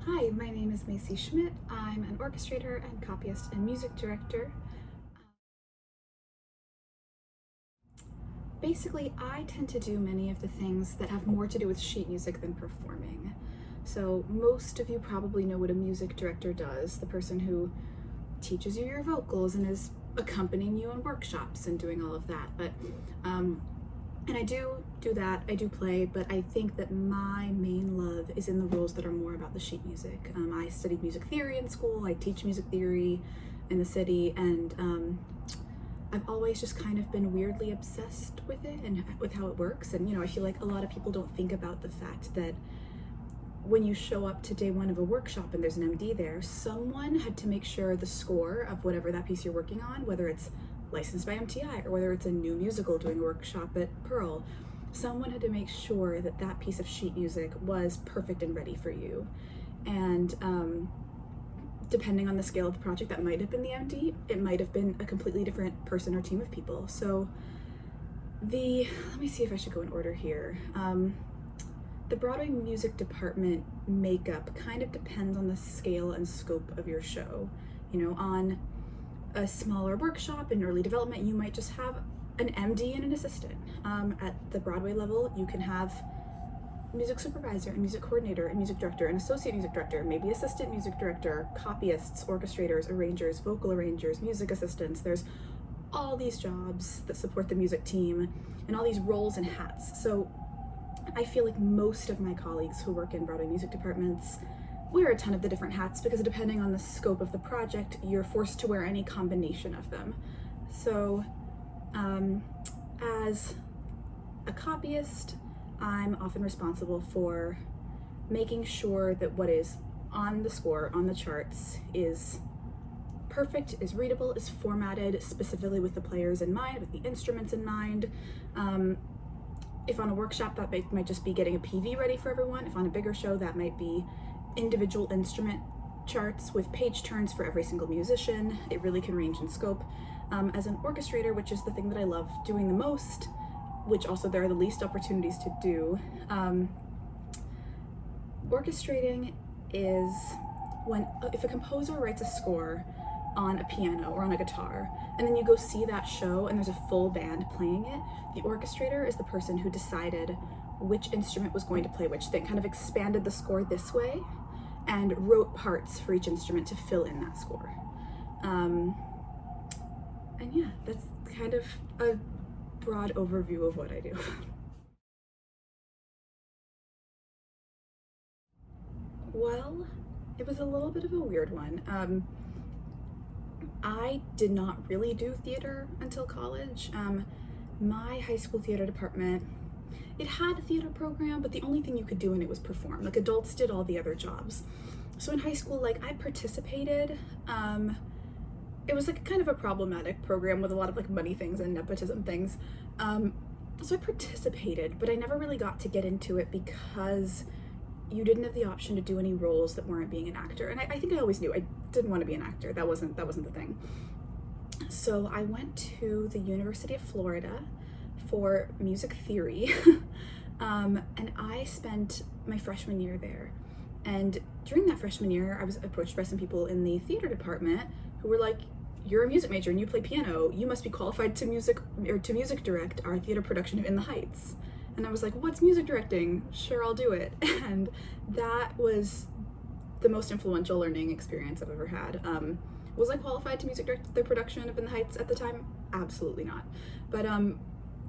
Hi, my name is Macy Schmidt. I'm an orchestrator and copyist and music director. Basically, I tend to do many of the things that have more to do with sheet music than performing. So most of you probably know what a music director does, the person who teaches you your vocals and is accompanying you in workshops and doing all of that. And I do that, I do play, but I think that my main love is in the roles that are more about the sheet music. I studied music theory in school, I teach music theory in the city, and I've always just kind of been weirdly obsessed with it and with how it works. And I feel like a lot of people don't think about the fact that when you show up to day one of a workshop and there's an MD there, someone had to make sure the score of whatever that piece you're working on, whether it's licensed by MTI or whether it's a new musical doing a workshop at Pearl, someone had to make sure that that piece of sheet music was perfect and ready for you. And depending on the scale of the project, that might have been the MD, it might have been a completely different person or team of people. So let me see if I should go in order here. The Broadway music department makeup kind of depends on the scale and scope of your show. On a smaller workshop in early development, you might just have an MD and an assistant. At the Broadway level, you can have music supervisor, and music coordinator, and music director, and associate music director, maybe assistant music director, copyists, orchestrators, arrangers, vocal arrangers, music assistants. There's all these jobs that support the music team and all these roles and hats. So I feel like most of my colleagues who work in Broadway music departments wear a ton of the different hats because depending on the scope of the project, you're forced to wear any combination of them. So as a copyist, I'm often responsible for making sure that what is on the score, on the charts, is perfect, is readable, is formatted specifically with the players in mind, with the instruments in mind. If on a workshop, that might just be getting a PV ready for everyone. If on a bigger show, that might be individual instrument charts with page turns for every single musician. It really can range in scope. As an orchestrator, which is the thing that I love doing the most, which also there are the least opportunities to do, orchestrating is if a composer writes a score on a piano or on a guitar, and then you go see that show and there's a full band playing it, the orchestrator is the person who decided which instrument was going to play which thing, kind of expanded the score this way and wrote parts for each instrument to fill in that score. And yeah, that's kind of a broad overview of what I do. Well, it was a little bit of a weird one. I did not really do theater until college. My high school theater department, it had a theater program, but the only thing you could do in it was perform. Like, adults did all the other jobs. So in high school, like, I participated. It was like kind of a problematic program with a lot of like money things and nepotism things. So I participated, but I never really got to get into it because you didn't have the option to do any roles that weren't being an actor. And I think I always knew I didn't want to be an actor. That wasn't the thing. So I went to the University of Florida for music theory. And I spent my freshman year there. And during that freshman year, I was approached by some people in the theater department who were like, "You're a music major and you play piano. You must be qualified to music direct our theater production of In the Heights." And I was like, "What's music directing? Sure, I'll do it." And that was the most influential learning experience I've ever had. Was I qualified to music direct the production of In the Heights at the time? Absolutely not. But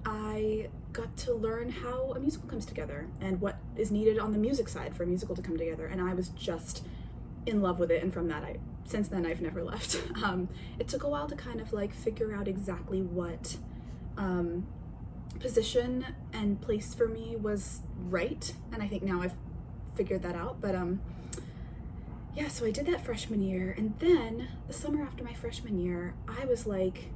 I got to learn how a musical comes together and what is needed on the music side for a musical to come together. And I was just in love with it. And from that, since then, I've never left. It took a while to kind of like figure out exactly what position and place for me was right. And I think now I've figured that out. But yeah, so I did that freshman year. And then the summer after my freshman year, I was like,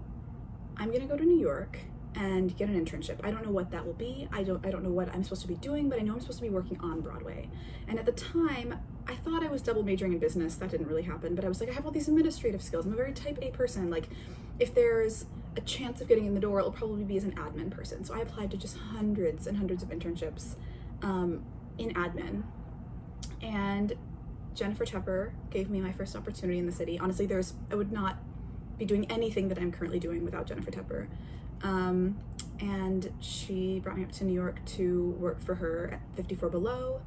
I'm gonna go to New York and get an internship. I don't know what that will be. I don't know what I'm supposed to be doing, but I know I'm supposed to be working on Broadway. And at the time, I thought I was double majoring in business. That didn't really happen, but I was like, I have all these administrative skills. I'm a very type A person. Like, if there's a chance of getting in the door, it'll probably be as an admin person. So I applied to just hundreds and hundreds of internships in admin. And Jennifer Tepper gave me my first opportunity in the city. Honestly, I would not be doing anything that I'm currently doing without Jennifer Tepper. And she brought me up to New York to work for her at 54 Below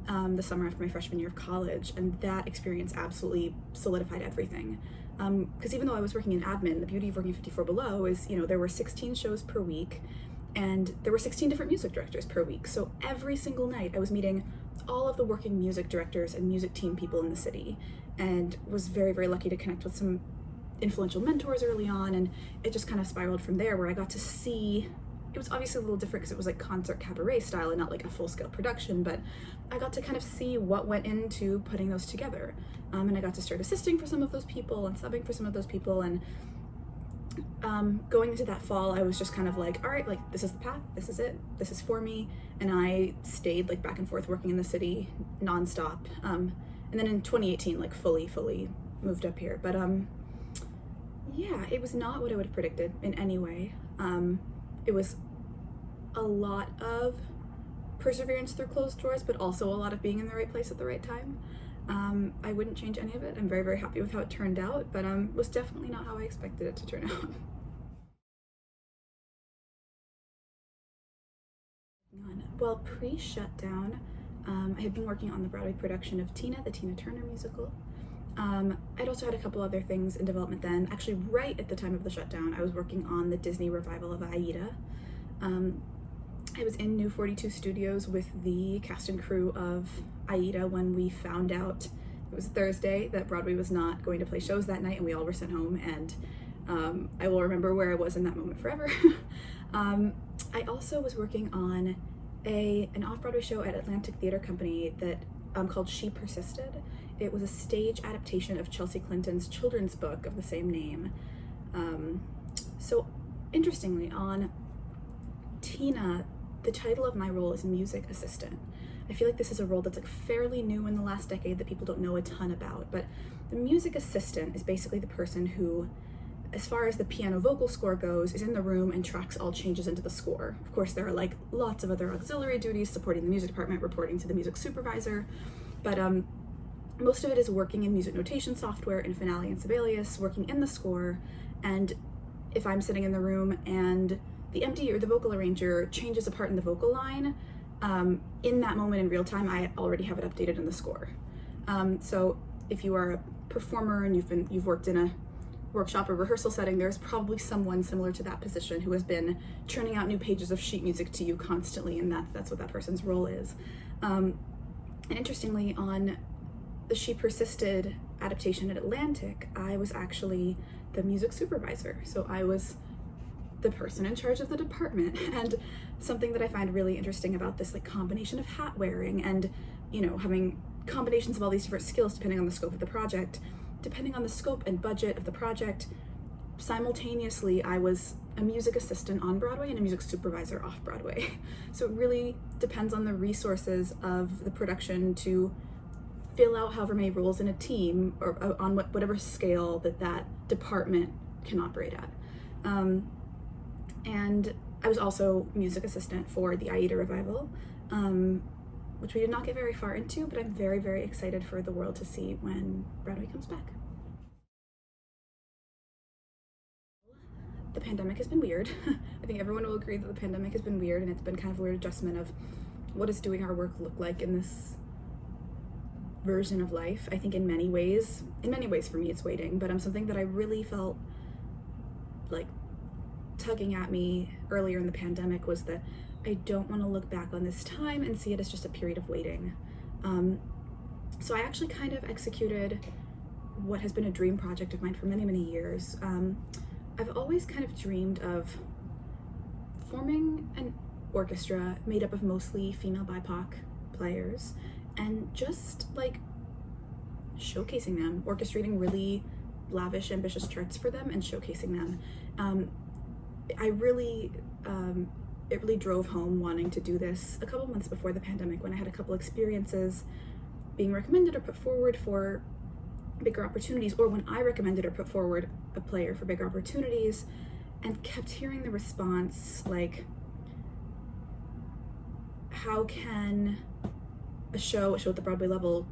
the summer after my freshman year of college, and that experience absolutely solidified everything. Because even though I was working in admin, the beauty of working 54 Below is, there were 16 shows per week, and there were 16 different music directors per week. So every single night I was meeting all of the working music directors and music team people in the city, and was very, very lucky to connect with some influential mentors early on, and it just kind of spiraled from there, where I got to see, it was obviously a little different because it was like concert cabaret style and not like a full-scale production, but I got to kind of see what went into putting those together, and I got to start assisting for some of those people and subbing for some of those people, and going into that fall, I was just kind of like, all right, like, this is the path, this is it, this is for me, and I stayed like back and forth working in the city nonstop, and then in 2018 like fully moved up here. But yeah, it was not what I would have predicted in any way. It was a lot of perseverance through closed doors, but also a lot of being in the right place at the right time. I wouldn't change any of it. I'm very, very happy with how it turned out, but was definitely not how I expected it to turn out. Well, pre-shutdown, I had been working on the Broadway production of Tina, the Tina Turner musical. I'd also had a couple other things in development then. Actually, right at the time of the shutdown, I was working on the Disney revival of Aida. I was in New 42 Studios with the cast and crew of Aida when we found out, it was Thursday, that Broadway was not going to play shows that night, and we all were sent home, and I will remember where I was in that moment forever. I also was working on an off-Broadway show at Atlantic Theater Company that called She Persisted. It was a stage adaptation of Chelsea Clinton's children's book of the same name. So interestingly, on Tina, the title of my role is music assistant. I feel like this is a role that's like fairly new in the last decade that people don't know a ton about, but the music assistant is basically the person who, as far as the piano vocal score goes, is in the room and tracks all changes into the score. Of course, there are like lots of other auxiliary duties supporting the music department, reporting to the music supervisor, but most of it is working in music notation software in Finale and Sibelius, working in the score, and if I'm sitting in the room and the MD or the vocal arranger changes a part in the vocal line, in that moment in real time, I already have it updated in the score. So if you are a performer and you've worked in a workshop or rehearsal setting, there's probably someone similar to that position who has been churning out new pages of sheet music to you constantly, and that's what that person's role is. And interestingly, on the She Persisted adaptation at Atlantic, I was actually the music supervisor. So I was the person in charge of the department, and something that I find really interesting about this like combination of hat wearing and having combinations of all these different skills depending on the scope of the project, depending on the scope and budget of the project. Simultaneously, I was a music assistant on Broadway and a music supervisor off Broadway. So it really depends on the resources of the production to fill out however many roles in a team, or on whatever scale that department can operate at. And I was also music assistant for the Aida revival, which we did not get very far into, but I'm very, very excited for the world to see when Broadway comes back. The pandemic has been weird. I think everyone will agree that the pandemic has been weird, and it's been kind of a weird adjustment of what does doing our work look like in this version of life. I think in many ways for me it's waiting, but something that I really felt like tugging at me earlier in the pandemic was that I don't want to look back on this time and see it as just a period of waiting. So I actually kind of executed what has been a dream project of mine for many, many years. I've always kind of dreamed of forming an orchestra made up of mostly female BIPOC players and just like showcasing them, orchestrating really lavish, ambitious charts for them and showcasing them. It really drove home wanting to do this a couple months before the pandemic, when I had a couple experiences being recommended or put forward for bigger opportunities, or when I recommended or put forward a player for bigger opportunities, and kept hearing the response like, how can a show at the Broadway level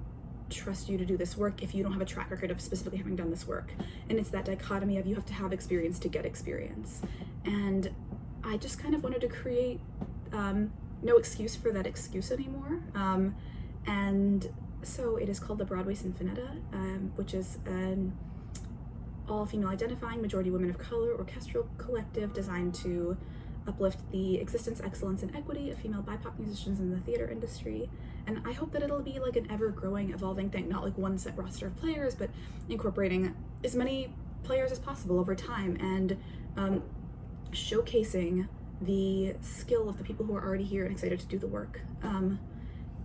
trust you to do this work if you don't have a track record of specifically having done this work. And it's that dichotomy of you have to have experience to get experience. And I just kind of wanted to create no excuse for that excuse anymore. And so it is called the Broadway Sinfonetta, which is an all-female identifying, majority women of color orchestral collective designed to uplift the existence, excellence, and equity of female BIPOC musicians in the theater industry. And I hope that it'll be like an ever-growing, evolving thing, not like one set roster of players, but incorporating as many players as possible over time, and showcasing the skill of the people who are already here and excited to do the work.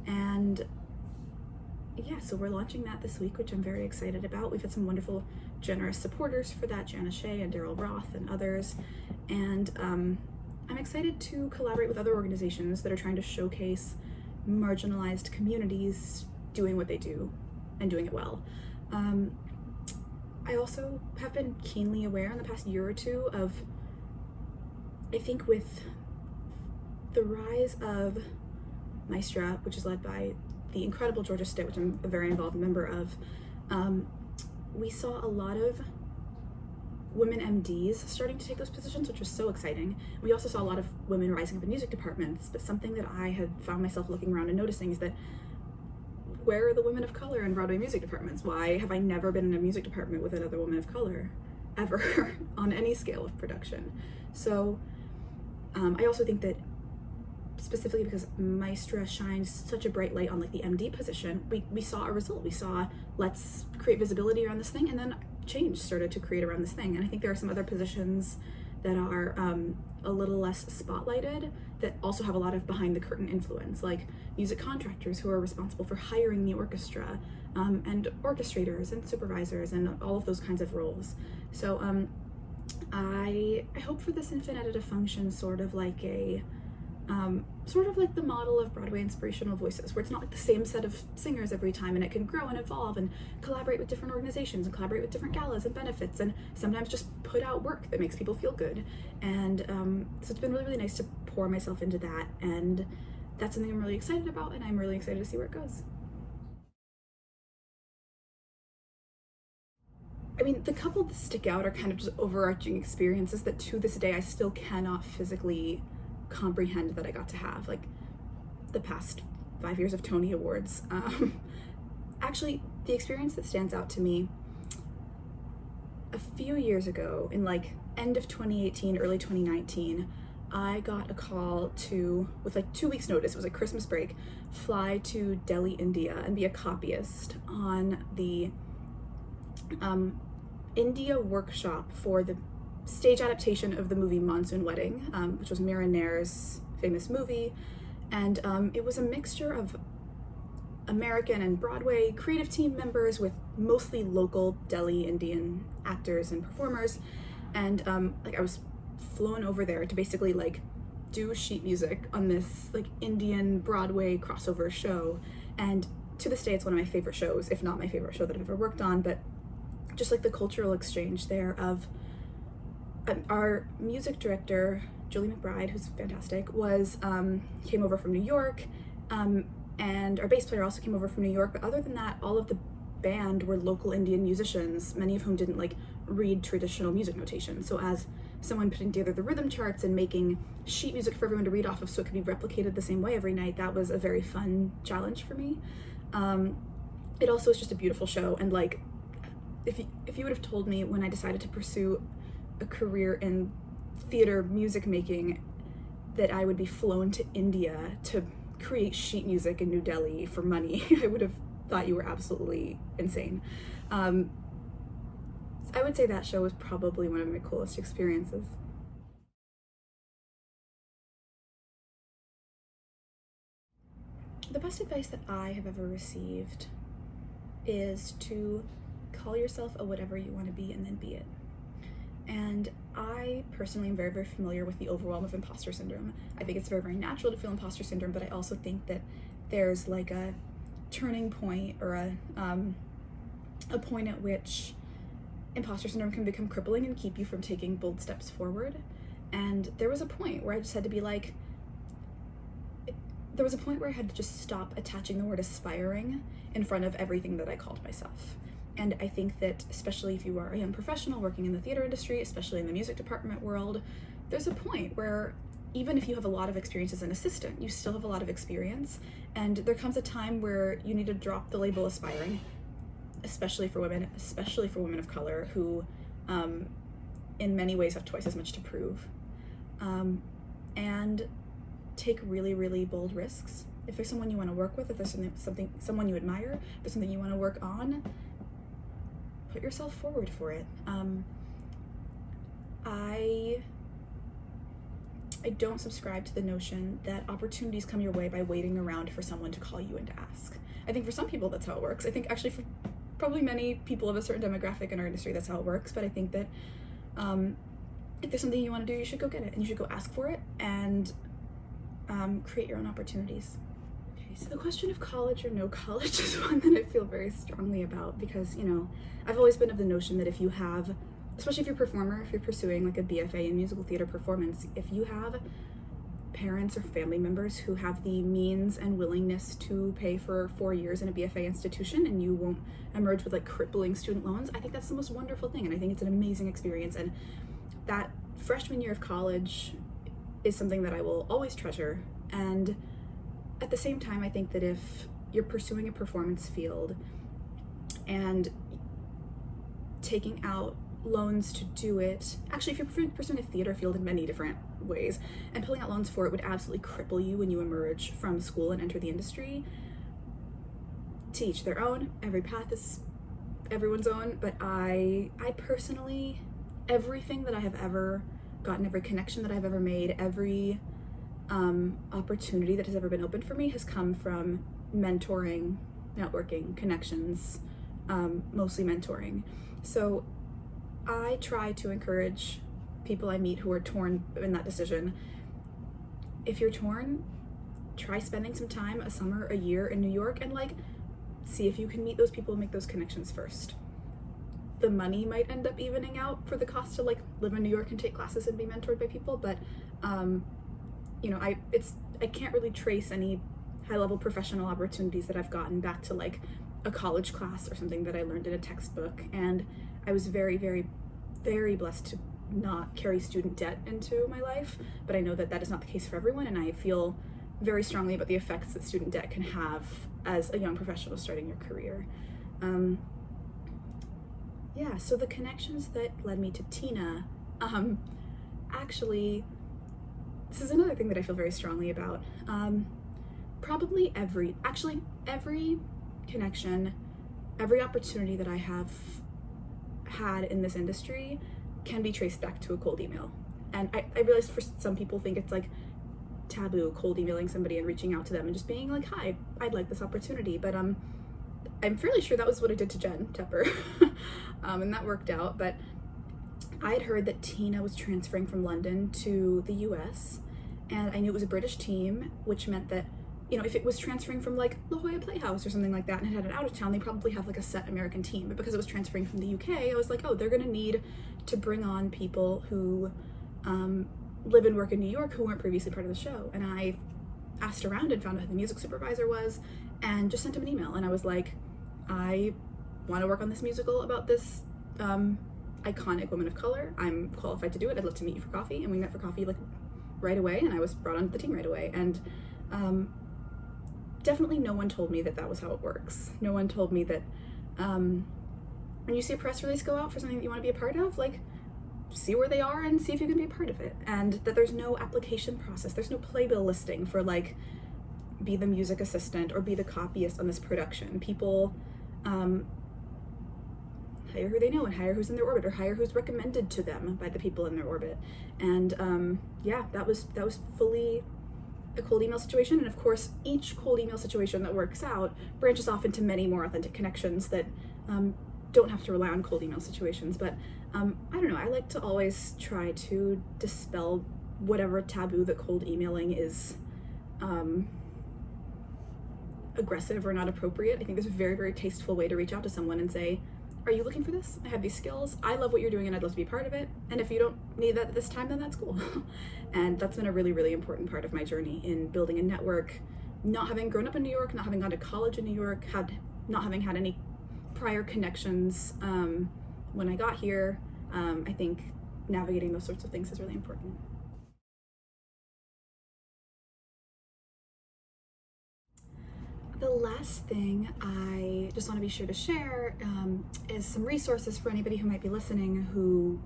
And yeah, so we're launching that this week, which I'm very excited about. We've had some wonderful, generous supporters for that, Jana Shea and Daryl Roth and others. And I'm excited to collaborate with other organizations that are trying to showcase marginalized communities doing what they do and doing it well. I also have been keenly aware in the past year or two of, I think with the rise of Maestra, which is led by the incredible Georgia Stitt, which I'm a very involved member of, we saw a lot of women MDs starting to take those positions, which was so exciting. We also saw a lot of women rising up in music departments, but something that I had found myself looking around and noticing is that where are the women of color in Broadway music departments? Why have I never been in a music department with another woman of color, ever, on any scale of production? So I also think that specifically because Maestra shines such a bright light on like the MD position, we saw a result. We saw, let's create visibility around this thing, and then change started to create around this thing. And I think there are some other positions that are a little less spotlighted that also have a lot of behind the curtain influence, like music contractors who are responsible for hiring the orchestra, and orchestrators and supervisors and all of those kinds of roles. So I hope for this Sinfonetta to function sort of like the model of Broadway inspirational voices, where it's not like the same set of singers every time, and it can grow and evolve and collaborate with different organizations and collaborate with different galas and benefits, and sometimes just put out work that makes people feel good. And so it's been really, really nice to pour myself into that, and that's something I'm really excited about, and I'm really excited to see where it goes. I mean, the couple that stick out are kind of just overarching experiences that to this day I still cannot physically comprehend that I got to have, like the past 5 years of Tony Awards. Actually, the experience that stands out to me, a few years ago, in like end of 2018, early 2019, I got a call to, with like 2 weeks notice, it was like Christmas break, fly to Delhi, India, and be a copyist on the India workshop for the stage adaptation of the movie Monsoon Wedding, which was Mira Nair's famous movie. And it was a mixture of American and Broadway creative team members with mostly local Delhi Indian actors and performers. And like I was flown over there to basically like do sheet music on this like Indian Broadway crossover show. And to this day, it's one of my favorite shows, if not my favorite show that I've ever worked on. But just like the cultural exchange there of our music director, Julie McBride, who's fantastic, was came over from New York, and our bass player also came over from New York. But other than that, all of the band were local Indian musicians, many of whom didn't like read traditional music notation. So as someone putting together the rhythm charts and making sheet music for everyone to read off of so it could be replicated the same way every night, that was a very fun challenge for me. It also was just a beautiful show, and like if you would have told me when I decided to pursue a career in theater music making that I would be flown to India to create sheet music in New Delhi for money, I would have thought you were absolutely insane. I would say that show was probably one of my coolest experiences. The best advice that I have ever received is to call yourself a whatever you want to be and then be it. And I personally am very, very familiar with the overwhelm of imposter syndrome. I think it's very, very natural to feel imposter syndrome, but I also think that there's like a turning point or a point at which imposter syndrome can become crippling and keep you from taking bold steps forward. And there was a point where I just had to be like, there was a point where I had to just stop attaching the word aspiring in front of everything that I called myself. And I think that especially if you are a young professional working in the theater industry, especially in the music department world, there's a point where even if you have a lot of experience as an assistant, you still have a lot of experience. And there comes a time where you need to drop the label aspiring, especially for women of color who in many ways have twice as much to prove. And take really, really bold risks. If there's someone you want to work with, if there's someone you admire, if there's something you want to work on, put yourself forward for it. I don't subscribe to the notion that opportunities come your way by waiting around for someone to call you and to ask. I think for some people that's how it works. I think actually for probably many people of a certain demographic in our industry that's how it works, but I think that if there's something you want to do, you should go get it, and you should go ask for it, and create your own opportunities. Okay, so the question of college or no college is one that I feel very strongly about because, you know, I've always been of the notion that if you have, especially if you're a performer, if you're pursuing like a BFA in musical theater performance, if you have parents or family members who have the means and willingness to pay for 4 years in a BFA institution and you won't emerge with like crippling student loans, I think that's the most wonderful thing, and I think it's an amazing experience. And that freshman year of college is something that I will always treasure. And at the same time, I think that if you're pursuing a performance field and taking out loans to do it, actually if you're pursuing a theater field in many different ways, and pulling out loans for it would absolutely cripple you when you emerge from school and enter the industry. To each their own, every path is everyone's own, but I personally, everything that I have ever gotten, every connection that I've ever made, every opportunity that has ever been open for me has come from mentoring, networking, connections, mostly mentoring. So I try to encourage people I meet who are torn in that decision. If you're torn, try spending some time, a summer, a year in New York, and like see if you can meet those people and make those connections first. The money might end up evening out for the cost to like live in New York and take classes and be mentored by people, but you know, I can't really trace any high-level professional opportunities that I've gotten back to like a college class or something that I learned in a textbook. And I was very, very, very blessed to not carry student debt into my life, but I know that that is not the case for everyone, and I feel very strongly about the effects that student debt can have as a young professional starting your career. Yeah, so the connections that led me to Tina, actually, this is another thing that I feel very strongly about. Probably every connection, every opportunity that I have had in this industry can be traced back to a cold email. And I realize for some people think it's like taboo cold emailing somebody and reaching out to them and just being like, hi, I'd like this opportunity. But I'm fairly sure that was what I did to Jen Tepper. And that worked out. But I had heard that Tina was transferring from London to the US, and I knew it was a British team, which meant that, you know, if it was transferring from like La Jolla Playhouse or something like that and it had an out of town, they probably have like a set American team. But because it was transferring from the UK, I was like, oh, they're gonna need to bring on people who live and work in New York who weren't previously part of the show. And I asked around and found out who the music supervisor was and just sent him an email. And I was like, I want to work on this musical about this iconic woman of color. I'm qualified to do it. I'd love to meet you for coffee. And we met for coffee like right away, and I was brought onto the team right away. And definitely no one told me that that was how it works. No one told me that when you see a press release go out for something that you want to be a part of, like, see where they are and see if you can be a part of it. And that there's no application process. There's no playbill listing for like, be the music assistant or be the copyist on this production. People hire who they know and hire who's in their orbit, or hire who's recommended to them by the people in their orbit. And yeah, that was fully a cold email situation. And of course, each cold email situation that works out branches off into many more authentic connections that don't have to rely on cold email situations. But I don't know, I like to always try to dispel whatever taboo that cold emailing is aggressive or not appropriate. I think there's a very, very tasteful way to reach out to someone and say, are you looking for this? I have these skills. I love what you're doing and I'd love to be part of it. And if you don't need that at this time, then that's cool. And that's been a really, really important part of my journey in building a network, not having grown up in New York, not having gone to college in New York, not having had any prior connections when I got here, I think navigating those sorts of things is really important. The last thing I just want to be sure to share is some resources for anybody who might be listening who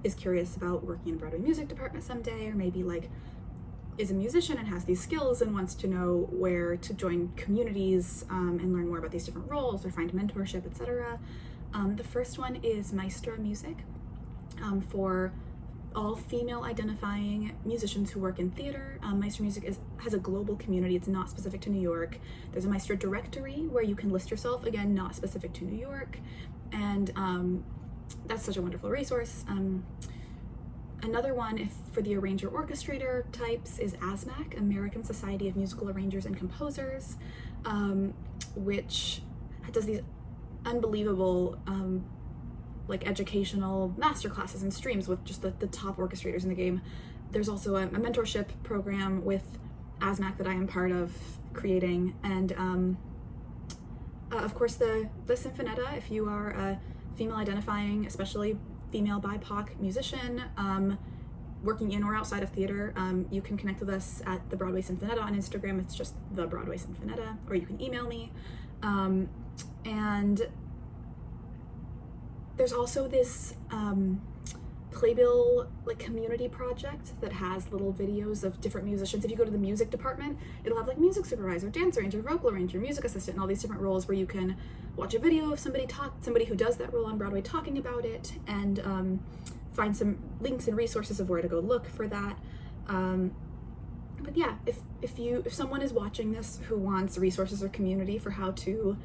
is curious about working in a Broadway music department someday, or maybe like is a musician and has these skills and wants to know where to join communities and learn more about these different roles or find mentorship, etc. The first one is Maestro Music for all female identifying musicians who work in theater. Maestro Music has a global community. It's not specific to New York. There's a Maestro directory where you can list yourself, again, not specific to New York. And that's such a wonderful resource. Another one for the arranger orchestrator types is ASMAC, American Society of Musical Arrangers and Composers, which does these unbelievable like educational masterclasses and streams with just the top orchestrators in the game. There's also a mentorship program with ASMAC that I am part of creating, and of course the Sinfonetta. If you are a female identifying, especially female BIPOC musician working in or outside of theater, you can connect with us at the Broadway Sinfonetta on Instagram. It's just the Broadway Sinfonetta, or you can email me. And there's also this Playbill like community project that has little videos of different musicians. If you go to the music department, it'll have like music supervisor, dance arranger, vocal arranger, music assistant, and all these different roles where you can watch a video of somebody who does that role on Broadway talking about it, and find some links and resources of where to go look for that. But yeah, if someone is watching this who wants resources or community for how to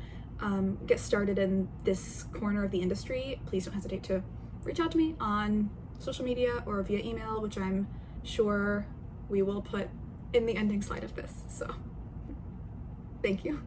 get started in this corner of the industry, please don't hesitate to reach out to me on social media or via email, which I'm sure we will put in the ending slide of this. So thank you.